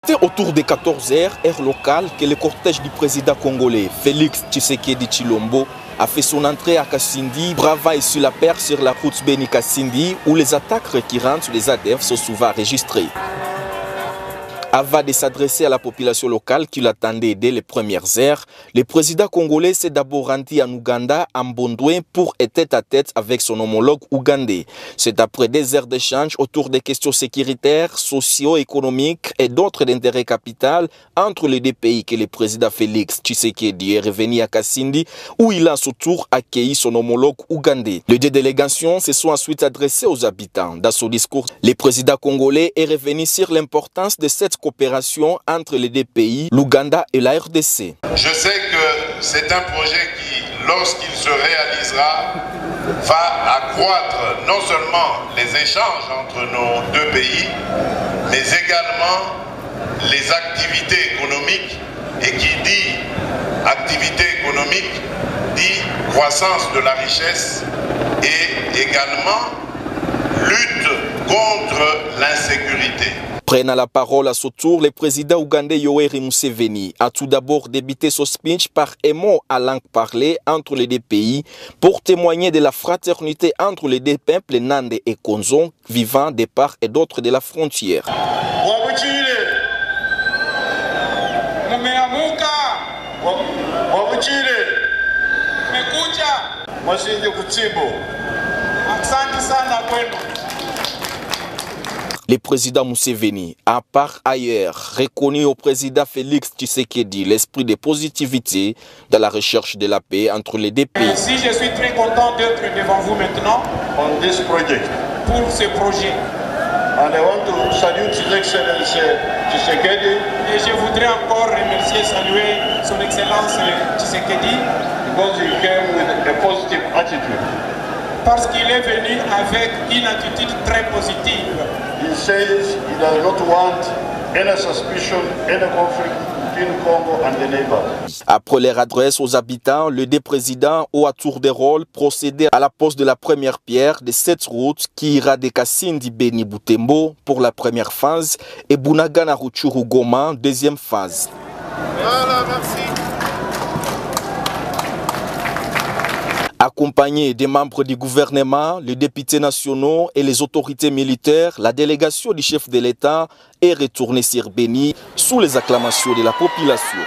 C'est autour des 14h, heure locale, que le cortège du président congolais Félix Tshisekedi Tshilombo a fait son entrée à Kasindi, bravaille sur la paire sur la route Beni-Kasindi, où les attaques récurrentes sur les ADF sont souvent enregistrées. Avant de s'adresser à la population locale qui l'attendait dès les premières heures, le président congolais s'est d'abord rendu en Ouganda, en Bondouin, pour être tête-à-tête avec son homologue ougandais. C'est après des heures d'échange autour des questions sécuritaires, socio-économiques et d'autres d'intérêt capital entre les deux pays que le président Félix Tshisekedi est revenu à Kasindi, où il a à son tour accueilli son homologue ougandais. Les deux délégations se sont ensuite adressées aux habitants. Dans son discours, le président congolais est revenu sur l'importance de cette coopération entre les deux pays, l'Ouganda et la RDC. Je sais que c'est un projet qui, lorsqu'il se réalisera, va accroître non seulement les échanges entre nos deux pays, mais également les activités économiques. Et qui dit activité économique dit croissance de la richesse et également lutte contre l'insécurité. Prenant la parole à son tour, le président ougandais Yoweri Museveni a tout d'abord débuté son speech par un mot à langue parlée entre les deux pays pour témoigner de la fraternité entre les deux peuples Nande et Konzo vivant de part et d'autre de la frontière. Le président Museveni a par ailleurs reconnu au président Félix Tshisekedi l'esprit de positivité dans la recherche de la paix entre les deux pays. Ici, je suis très content d'être devant vous maintenant pour ce projet. And I want to salute His Excellency Tshisekedi. Et je voudrais encore remercier et saluer son Excellence Tshisekedi because he came with a positive attitude. Parce qu'il est venu avec une attitude très positive. He says he does not want any suspicion, any conflict between Congo and the neighbors. Après leur adresse aux habitants, le deux présidents ont à tour de rôle procédé à la pose de la première pierre de cette route qui ira de Kasindi Beni Butembo pour la première phase et Bunagana Rutshuru Goma deuxième phase. Voilà, merci. Accompagné des membres du gouvernement, les députés nationaux et les autorités militaires, la délégation du chef de l'État est retournée sur Beni sous les acclamations de la population.